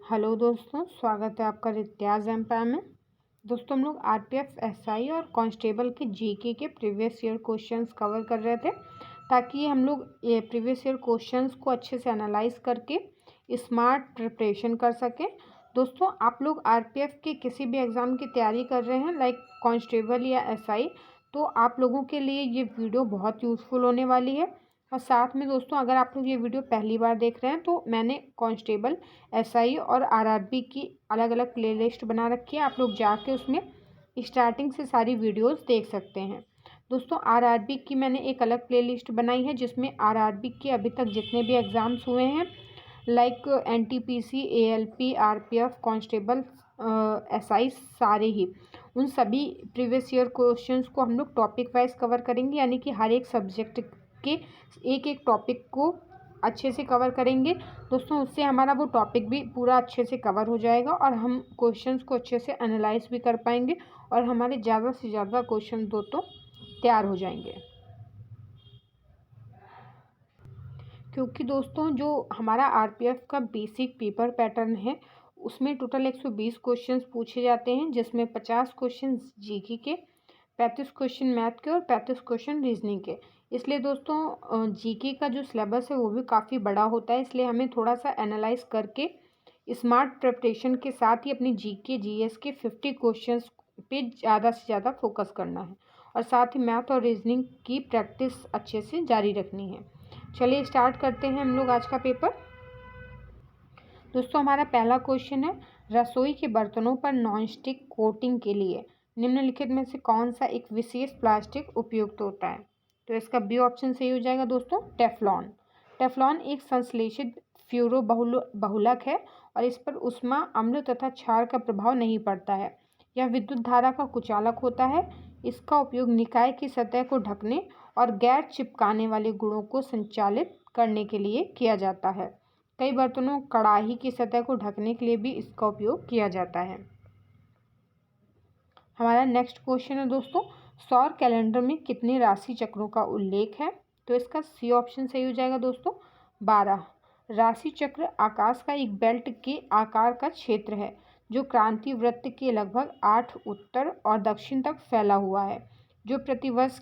Hello दोस्तों, स्वागत है आपका रित्याज एम्पायर में। दोस्तों हम लोग आरपीएफ एसआई और कांस्टेबल के जीके के प्रीवियस ईयर क्वेश्चंस कवर कर रहे थे, ताकि हम लोग ये प्रीवियस ईयर क्वेश्चंस को अच्छे से एनालाइज करके स्मार्ट प्रिपरेशन कर सकें। दोस्तों आप लोग आरपीएफ के किसी भी एग्ज़ाम की तैयारी कर रहे हैं, लाइक कांस्टेबल या एसआई, तो आप लोगों के लिए ये वीडियो बहुत यूज़फुल होने वाली है। और साथ में दोस्तों, अगर आप लोग ये वीडियो पहली बार देख रहे हैं तो मैंने कांस्टेबल, एसआई और आरआरबी की अलग अलग प्लेलिस्ट बना रखी है। आप लोग जाके उसमें स्टार्टिंग से सारी वीडियोस देख सकते हैं। दोस्तों आरआरबी की मैंने एक अलग प्लेलिस्ट बनाई है, जिसमें आरआरबी के अभी तक जितने भी एग्ज़ाम्स हुए हैं, like NTPC, ALP, RPF, constable, SI, सारे ही उन सभी प्रीवियस ईयर क्वेश्चंस को हम लोग टॉपिक वाइज कवर करेंगे, यानी कि हर एक सब्जेक्ट के एक एक टॉपिक को अच्छे से कवर करेंगे। दोस्तों उससे हमारा वो टॉपिक भी पूरा अच्छे से कवर हो जाएगा और हम क्वेश्चंस को अच्छे से एनालाइज भी कर पाएंगे और हमारे ज़्यादा से ज़्यादा क्वेश्चन दोस्तों तैयार हो जाएंगे। क्योंकि दोस्तों जो हमारा आरपीएफ का बेसिक पेपर पैटर्न है, उसमें टोटल 120 क्वेश्चंस पूछे जाते हैं, जिसमें 50 क्वेश्चन जीके के, 35 क्वेश्चन मैथ के और 35 क्वेश्चन रीजनिंग के। इसलिए दोस्तों जीके का जो सिलेबस है वो भी काफ़ी बड़ा होता है, इसलिए हमें थोड़ा सा एनालाइज करके स्मार्ट प्रिपरेशन के साथ ही अपनी जीके जीएस के 50 क्वेश्चंस पे ज़्यादा से ज़्यादा फोकस करना है और साथ ही मैथ और रीजनिंग की प्रैक्टिस अच्छे से जारी रखनी है। चलिए स्टार्ट करते हैं हम लोग आज का पेपर। दोस्तों हमारा पहला क्वेश्चन है, रसोई के बर्तनों पर नॉनस्टिक कोटिंग के लिए निम्नलिखित में से कौन सा एक विशेष प्लास्टिक उपयुक्त होता है? तो इसका बी ऑप्शन सही हो जाएगा दोस्तों, टेफ्लॉन। टेफ्लॉन एक संश्लेषित फ्यूरो बहुलक है और इस पर उष्मा, अम्ल तथा क्षार का प्रभाव नहीं पड़ता है। यह विद्युत धारा का कुचालक होता है। इसका उपयोग निकाय की सतह को ढकने और गैर चिपकाने वाले गुणों को संचालित करने के लिए किया जाता है। कई बर्तनों, कड़ाही की सतह को ढकने के लिए भी इसका उपयोग किया जाता है। हमारा नेक्स्ट क्वेश्चन है दोस्तों, सौर कैलेंडर में कितने राशि चक्रों का उल्लेख है? तो इसका सी ऑप्शन सही हो जाएगा दोस्तों, 12। राशि चक्र आकाश का एक बेल्ट के आकार का क्षेत्र है जो क्रांति वृत्त के लगभग 8 उत्तर और दक्षिण तक फैला हुआ है, जो वर्ष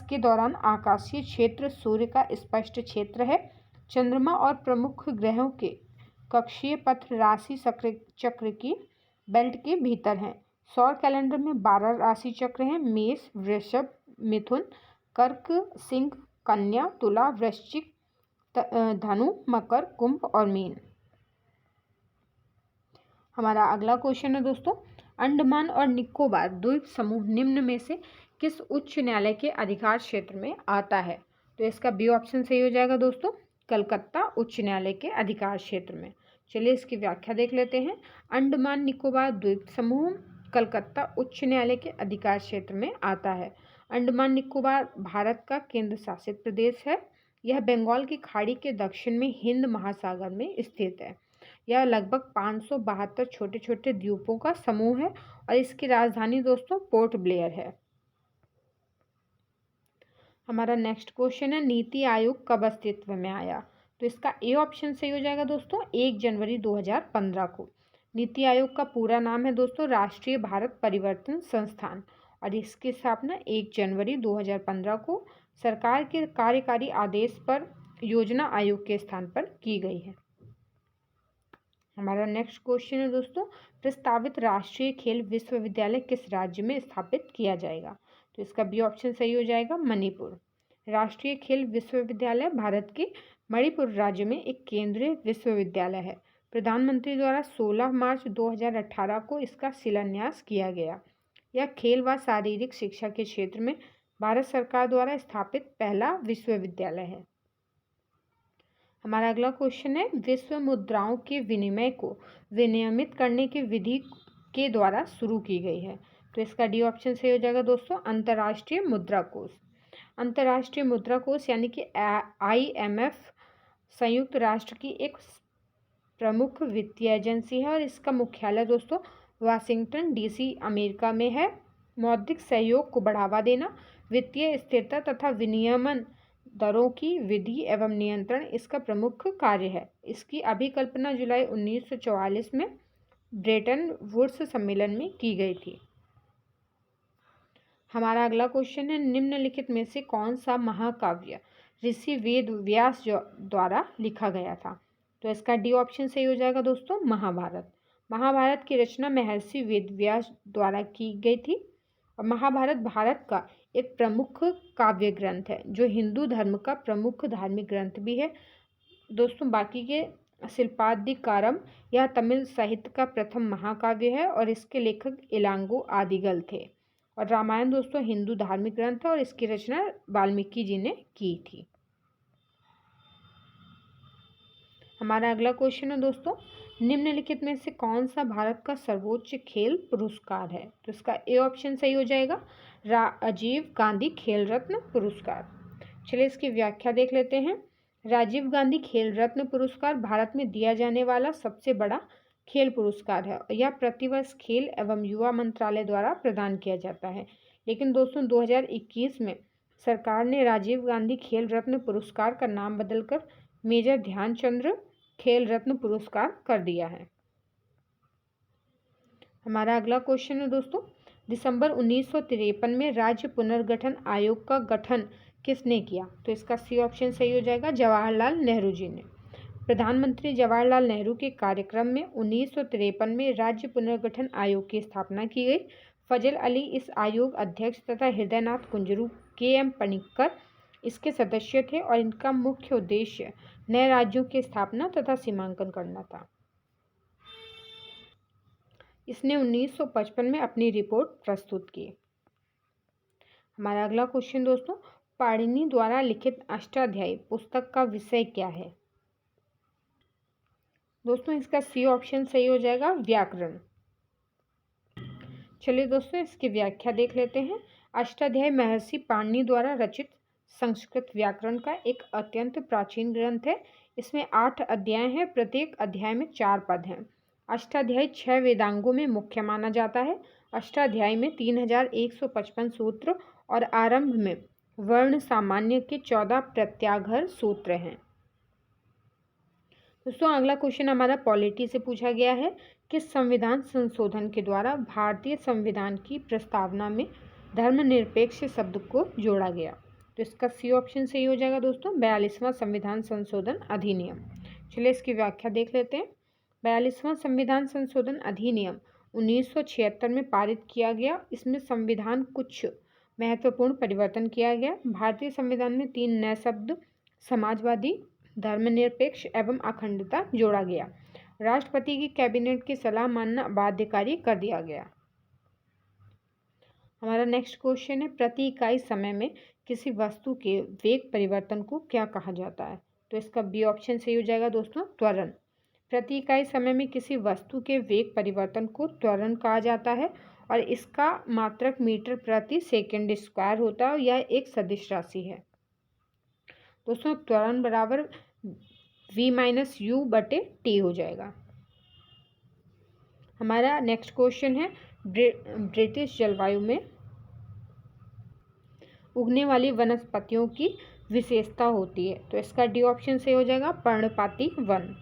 के दौरान आकाशीय क्षेत्र सूर्य का स्पष्ट क्षेत्र है। चंद्रमा और प्रमुख ग्रहों के कक्षीय पथ राशि चक्र की बेल्ट के भीतर हैं। सौर कैलेंडर में 12 राशि चक्र हैं, मेष, वृषभ, मिथुन, कर्क, सिंह, कन्या, तुला, वृश्चिक, धनु, मकर, कुंभ और मीन। हमारा अगला क्वेश्चन है दोस्तों, अंडमान और निकोबार द्वीप समूह निम्न में से किस उच्च न्यायालय के अधिकार क्षेत्र में आता है? तो इसका बी ऑप्शन सही हो जाएगा दोस्तों, कलकत्ता उच्च न्यायालय के अधिकार क्षेत्र में। चलिए इसकी व्याख्या देख लेते हैं। अंडमान निकोबार द्वीप समूह कलकत्ता उच्च न्यायालय के अधिकार क्षेत्र में आता है। अंडमान निकोबार भारत का केंद्र शासित प्रदेश है। यह बंगाल की खाड़ी के दक्षिण में हिंद महासागर में स्थित है। यह लगभग 572 छोटे छोटे द्वीपों का समूह है और इसकी राजधानी दोस्तों पोर्ट ब्लेयर है। हमारा नेक्स्ट क्वेश्चन है, नीति आयोग कब अस्तित्व में आया? तो इसका ए ऑप्शन सही हो जाएगा दोस्तों, 1 जनवरी 2015 को। नीति आयोग का पूरा नाम है दोस्तों राष्ट्रीय भारत परिवर्तन संस्थान और इसकी स्थापना 1 जनवरी 2015 को सरकार के कार्यकारी आदेश पर योजना आयोग के स्थान पर की गई है। हमारा नेक्स्ट क्वेश्चन है दोस्तों, प्रस्तावित राष्ट्रीय खेल विश्वविद्यालय किस राज्य में स्थापित किया जाएगा? तो इसका बी ऑप्शन सही हो जाएगा, मणिपुर। राष्ट्रीय खेल विश्वविद्यालय भारत के मणिपुर राज्य में एक केंद्रीय विश्वविद्यालय है। प्रधानमंत्री द्वारा 16 मार्च 2018 को इसका शिलान्यास किया गया। यह खेल व शारीरिक शिक्षा के क्षेत्र में भारत सरकार द्वारा स्थापित पहला विश्वविद्यालय है। हमारा अगला क्वेश्चन है, विश्व मुद्राओं के विनिमय को विनियमित करने की विधि के द्वारा शुरू की गई है। तो इसका डी ऑप्शन सही हो जाएगा दोस्तों, अंतर्राष्ट्रीय मुद्रा कोष। अंतर्राष्ट्रीय मुद्रा कोष यानी कि IMF संयुक्त राष्ट्र की एक प्रमुख वित्तीय एजेंसी है और इसका मुख्यालय दोस्तों वाशिंगटन DC अमेरिका में है। मौद्रिक सहयोग को बढ़ावा देना, वित्तीय स्थिरता तथा विनियमन दरों की विधि एवं नियंत्रण इसका प्रमुख कार्य है। इसकी अभिकल्पना जुलाई 1944 में ब्रेटन वुड्स सम्मेलन में की गई थी। हमारा अगला क्वेश्चन है, निम्नलिखित में से कौन सा महाकाव्य ऋषि वेद व्यास द्वारा लिखा गया था? तो इसका डी ऑप्शन सही हो जाएगा दोस्तों, महाभारत। महाभारत की रचना महर्षि वेद व्यास द्वारा की गई थी और महाभारत भारत का एक प्रमुख काव्य ग्रंथ है, जो हिंदू धर्म का प्रमुख धार्मिक ग्रंथ भी है दोस्तों। बाकी के शिल्पादिकारम यह तमिल साहित्य का प्रथम महाकाव्य है और इसके लेखक इलांगो आदिगल थे। और रामायण दोस्तों हिंदू धार्मिक ग्रंथ है और इसकी रचना वाल्मीकि जी ने की थी। हमारा अगला क्वेश्चन है दोस्तों, निम्नलिखित में से कौन सा भारत का सर्वोच्च खेल पुरस्कार है? तो इसका ए ऑप्शन सही हो जाएगा, राजीव गांधी खेल रत्न पुरस्कार। चलिए इसकी व्याख्या देख लेते हैं। राजीव गांधी खेल रत्न पुरस्कार भारत में दिया जाने वाला सबसे बड़ा खेल पुरस्कार है। यह प्रतिवर्ष खेल एवं युवा मंत्रालय द्वारा प्रदान किया जाता है। लेकिन दोस्तों 2021 में सरकार ने राजीव गांधी खेल रत्न पुरस्कार का नाम बदलकर मेजर ध्यानचंद खेल रत्न पुरस्कार कर दिया है। हमारा अगला क्वेश्चन है दोस्तों, दिसंबर 1953 में राज्य पुनर्गठन आयोग का गठन किसने किया? तो इसका सी ऑप्शन सही हो जाएगा, जवाहरलाल नेहरू जी ने। प्रधानमंत्री जवाहरलाल नेहरू के कार्यक्रम में 1953 में राज्य पुनर्गठन आयोग की स्थापना की गई। फजल अली इस आयोग अध्यक्ष तथा हृदयनाथ कुंजरू, के.एम. पनिक्कर इसके सदस्य थे और इनका मुख्य उद्देश्य नए राज्यों की स्थापना तथा सीमांकन करना था। इसने 1955 में अपनी रिपोर्ट प्रस्तुत की। हमारा अगला क्वेश्चन दोस्तों, पाणिनि द्वारा लिखित अष्टाध्यायी पुस्तक का विषय क्या है? दोस्तों इसका सी ऑप्शन सही हो जाएगा, व्याकरण। चलिए दोस्तों इसकी व्याख्या देख लेते हैं। अष्टाध्यायी महर्षि पाणिनि द्वारा रचित संस्कृत व्याकरण का एक अत्यंत प्राचीन ग्रंथ है। इसमें 8 अध्याय हैं, प्रत्येक अध्याय में 4 पद हैं। अष्टाध्यायी 6 वेदांगों में मुख्य माना जाता है। अष्टाध्यायी में 3155 सूत्र और आरंभ में वर्ण सामान्य के 14 प्रत्याघर सूत्र हैं। दोस्तों अगला क्वेश्चन हमारा पॉलिटी से पूछा गया है, किस संविधान संशोधन के द्वारा भारतीय संविधान की प्रस्तावना में धर्मनिरपेक्ष शब्द को जोड़ा गया? तो इसका सी ऑप्शन सही हो जाएगा दोस्तों, 42वां संविधान संशोधन अधिनियम। चलिए इसकी व्याख्या देख लेते हैं। 42वां संविधान संशोधन अधिनियम 1976 में पारित किया गया। इसमें संविधान कुछ महत्वपूर्ण परिवर्तन किया गया। भारतीय संविधान में 3 नए शब्द समाजवादी, धर्मनिरपेक्ष एवं अखंडता जोड़ा गया। राष्ट्रपति की कैबिनेट की सलाह मानना बाध्यकारी कर दिया गया। हमारा नेक्स्ट क्वेश्चन है, प्रति इकाई समय में किसी वस्तु के वेग परिवर्तन को क्या कहा जाता है? तो इसका बी ऑप्शन सही हो जाएगा दोस्तों, त्वरण। प्रति इकाई समय में किसी वस्तु के वेग परिवर्तन को त्वरण कहा जाता है और इसका मात्रक मीटर प्रति सेकंड स्क्वायर होता है। यह एक सदिश राशि है दोस्तों। त्वरण बराबर v-u/t हो जाएगा। हमारा नेक्स्ट क्वेश्चन है, ब्रिटिश जलवायु में उगने वाली वनस्पतियों की विशेषता होती है। तो इसका डी ऑप्शन से हो जाएगा, पर्णपाती वन।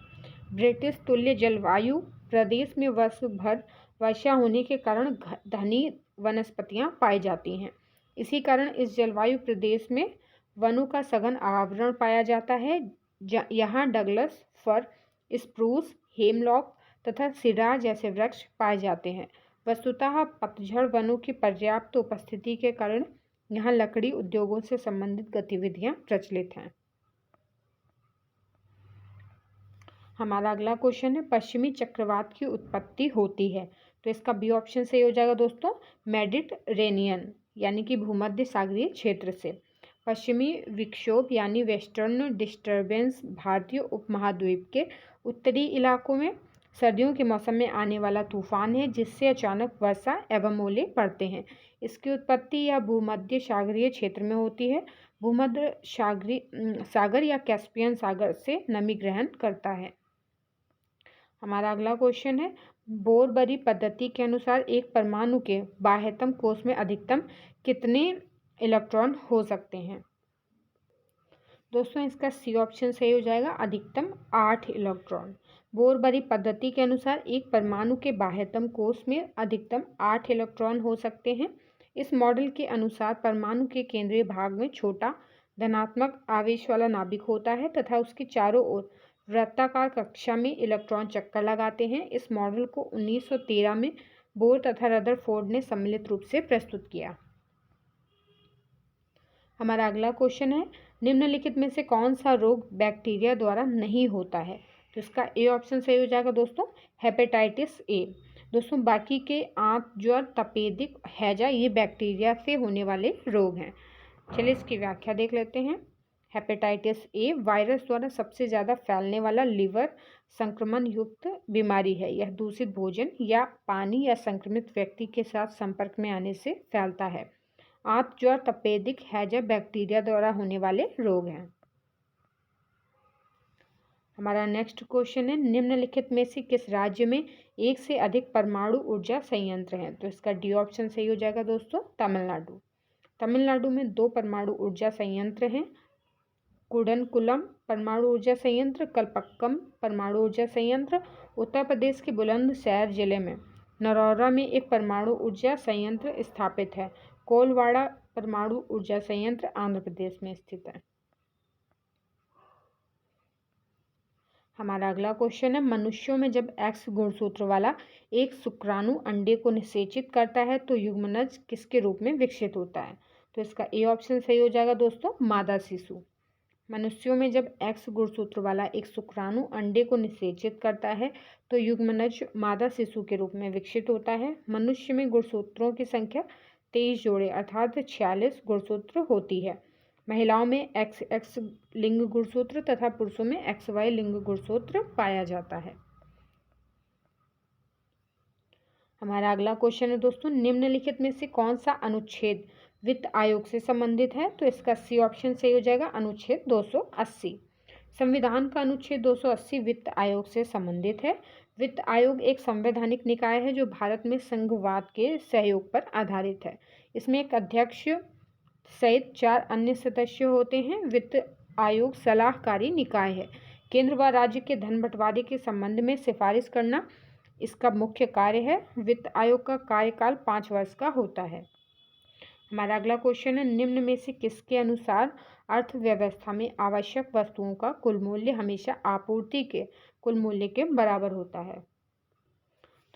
ब्रिटिश तुल्य जलवायु प्रदेश में वर्ष भर वर्षा होने के कारण घनी वनस्पतियां पाई जाती हैं। इसी कारण इस जलवायु प्रदेश में वनों का सघन आवरण पाया जाता है। यहाँ डगलस, फर, स्प्रूस, हेमलॉक तथा सिडार जैसे वृक्ष पाए जाते हैं। वस्तुतः पतझड़ वनों की पर्याप्त उपस्थिति के कारण यहाँ लकड़ी उद्योगों से संबंधित गतिविधियां प्रचलित हैं। हमारा अगला क्वेश्चन है, पश्चिमी चक्रवात की उत्पत्ति होती है। तो इसका बी ऑप्शन सही हो जाएगा दोस्तों, मेडिटरेनियन यानी कि भूमध्य सागरीय क्षेत्र से। पश्चिमी विक्षोभ यानी वेस्टर्न डिस्टर्बेंस भारतीय उपमहाद्वीप के उत्तरी इलाकों में सर्दियों के मौसम में आने वाला तूफान है, जिससे अचानक वर्षा एवं ओले पड़ते हैं। इसकी उत्पत्ति या भूमध्य सागरीय क्षेत्र में होती है। भूमध्य सागर या कैस्पियन सागर से नमी ग्रहण करता है। हमारा अगला क्वेश्चन है, बोरबरी पद्धति के अनुसार एक परमाणु के बाह्यतम कोश में अधिकतम कितने इलेक्ट्रॉन हो सकते हैं? दोस्तों इसका सी ऑप्शन सही हो जाएगा, अधिकतम 8 इलेक्ट्रॉन। बोरबरी पद्धति के अनुसार एक परमाणु के बाह्यतम कोष में अधिकतम 8 इलेक्ट्रॉन हो सकते हैं। इस मॉडल के अनुसार परमाणु के केंद्रीय भाग में छोटा धनात्मक आवेश वाला नाभिक होता है तथा उसके चारों ओर वृत्ताकार कक्षा में इलेक्ट्रॉन चक्कर लगाते हैं। इस मॉडल को 1913 में बोर तथा रदरफोर्ड ने सम्मिलित रूप से प्रस्तुत किया। हमारा अगला क्वेश्चन है, निम्नलिखित में से कौन सा रोग बैक्टीरिया द्वारा नहीं होता है? तो इसका ए ऑप्शन सही हो जाएगा दोस्तों, हेपेटाइटिस ए। दोस्तों बाकी के आंत, ज्वर, तपेदिक, हैजा ये बैक्टीरिया से होने वाले रोग हैं। चलिए इसकी व्याख्या देख लेते हैं। हेपेटाइटिस ए वायरस द्वारा सबसे ज़्यादा फैलने वाला लिवर संक्रमण युक्त बीमारी है। यह दूषित भोजन या पानी या संक्रमित व्यक्ति के साथ संपर्क में आने से फैलता है। आंत, ज्वर, तपेदिक, हैजा बैक्टीरिया द्वारा होने वाले रोग हैं। हमारा नेक्स्ट क्वेश्चन है, निम्नलिखित में से किस राज्य में एक से अधिक परमाणु ऊर्जा संयंत्र हैं? तो इसका डी ऑप्शन सही हो जाएगा दोस्तों, तमिलनाडु। तमिलनाडु में 2 परमाणु ऊर्जा संयंत्र हैं, कुडनकुलम परमाणु ऊर्जा संयंत्र, कलपक्कम परमाणु ऊर्जा संयंत्र। उत्तर प्रदेश के बुलंदशहर जिले में नरौरा में एक परमाणु ऊर्जा संयंत्र स्थापित है। कोलवाड़ा परमाणु ऊर्जा संयंत्र आंध्र प्रदेश में स्थित है। हमारा अगला क्वेश्चन है, मनुष्यों में जब एक्स गुणसूत्र वाला एक शुक्राणु अंडे को निषेचित करता है तो युग्मनज किसके रूप में विकसित होता है? तो इसका ए ऑप्शन सही हो जाएगा दोस्तों, मादा शिशु। मनुष्यों में जब एक्स गुणसूत्र वाला एक शुक्राणु अंडे को निषेचित करता है तो युग्मनज मादा शिशु के रूप में विकसित होता है। मनुष्य में गुणसूत्रों की संख्या 23 जोड़े अर्थात 46 गुणसूत्र होती है। महिलाओं में XX लिंग गुणसूत्र तथा पुरुषों में XY लिंग गुणसूत्र पाया जाता है। हमारा अगला क्वेश्चन है दोस्तों, निम्नलिखित में से कौन सा अनुच्छेद वित्त आयोग से संबंधित है? तो इसका सी ऑप्शन सही हो जाएगा, अनुच्छेद 280। संविधान का अनुच्छेद 280 वित्त आयोग से संबंधित है। वित्त आयोग एक संवैधानिक निकाय है जो भारत में संघवाद के सहयोग पर आधारित है। इसमें एक अध्यक्ष सहित 4 अन्य सदस्य होते हैं। वित्त आयोग सलाहकारी निकाय है। केंद्र व राज्य के धन बंटवारे के संबंध में सिफारिश करना इसका मुख्य कार्य है। वित्त आयोग का कार्यकाल 5 वर्ष का होता है। हमारा अगला क्वेश्चन है, निम्न में से किसके अनुसार अर्थव्यवस्था में आवश्यक वस्तुओं का कुल मूल्य हमेशा आपूर्ति के कुल मूल्य के बराबर होता है?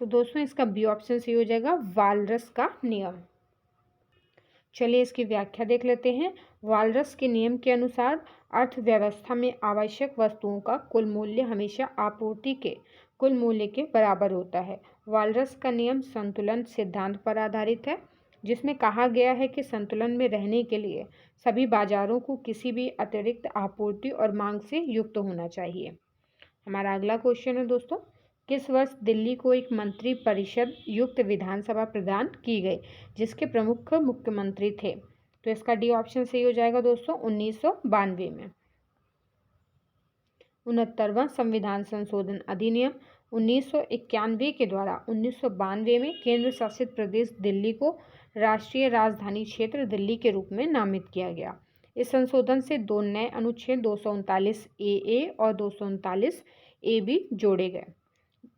तो दोस्तों इसका बी ऑप्शन सही हो जाएगा, वालरस का नियम। चलिए इसकी व्याख्या देख लेते हैं। वालरस के नियम के अनुसार अर्थव्यवस्था में आवश्यक वस्तुओं का कुल मूल्य हमेशा आपूर्ति के कुल मूल्य के बराबर होता है। वालरस का नियम संतुलन सिद्धांत पर आधारित है, जिसमें कहा गया है कि संतुलन में रहने के लिए सभी बाजारों को किसी भी अतिरिक्त आपूर्ति और मांग से युक्त होना चाहिए। हमारा अगला क्वेश्चन है दोस्तों, किस वर्ष दिल्ली को एक मंत्री परिषद युक्त विधानसभा प्रदान की गई जिसके प्रमुख मुख्यमंत्री थे? तो इसका डी ऑप्शन सही हो जाएगा दोस्तों, 1992 में। 69वां संविधान संशोधन अधिनियम 1991 के द्वारा 1992 में केंद्र शासित प्रदेश दिल्ली को राष्ट्रीय राजधानी क्षेत्र दिल्ली के रूप में नामित किया गया। इस संशोधन से 2 नए अनुच्छेद 239 AA और 239 AB जोड़े गए।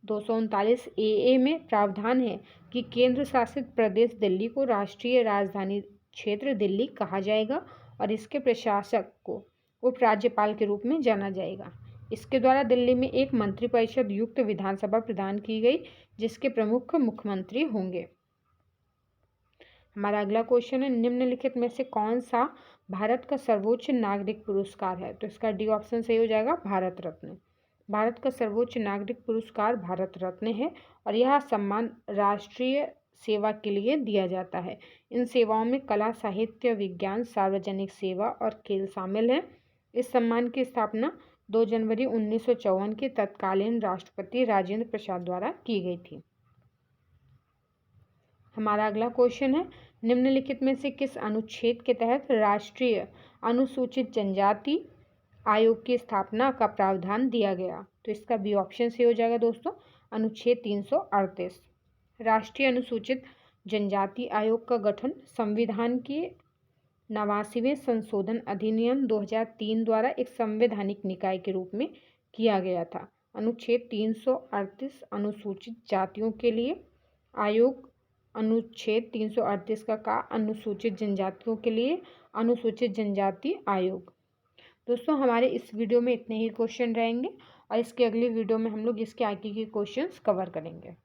239 AA में प्रावधान है कि केंद्र शासित प्रदेश दिल्ली को राष्ट्रीय राजधानी क्षेत्र दिल्ली कहा जाएगा और इसके प्रशासक को उपराज्यपाल के रूप में जाना जाएगा। इसके द्वारा दिल्ली में एक मंत्रिपरिषद युक्त विधानसभा प्रदान की गई जिसके प्रमुख मुख्यमंत्री होंगे। हमारा अगला क्वेश्चन है, निम्नलिखित में से कौन सा भारत का सर्वोच्च नागरिक पुरस्कार है? तो इसका डी ऑप्शन सही हो जाएगा, भारत रत्न। भारत का सर्वोच्च नागरिक पुरस्कार भारत रत्न है और यह सम्मान राष्ट्रीय सेवा के लिए दिया जाता है। इन सेवाओं में कला, साहित्य, विज्ञान, सार्वजनिक सेवा और खेल शामिल हैं। इस सम्मान की स्थापना 2 जनवरी 1954 के तत्कालीन राष्ट्रपति राजेंद्र प्रसाद द्वारा की गई थी। हमारा अगला क्वेश्चन है, निम्नलिखित में से किस अनुच्छेद के तहत राष्ट्रीय अनुसूचित जनजाति आयोग की स्थापना का प्रावधान दिया गया? तो इसका बी ऑप्शन से हो जाएगा दोस्तों, अनुच्छेद 338। राष्ट्रीय अनुसूचित जनजाति आयोग का गठन संविधान के 89वें संशोधन अधिनियम 2003 द्वारा एक संवैधानिक निकाय के रूप में किया गया था। अनुच्छेद 338 अनुसूचित जातियों के लिए आयोग, अनुच्छेद 338 का अनुसूचित जनजातियों के लिए अनुसूचित जनजाति आयोग। दोस्तों हमारे इस वीडियो में इतने ही क्वेश्चन रहेंगे और इसके अगले वीडियो में हम लोग इसके आगे के क्वेश्चंस कवर करेंगे।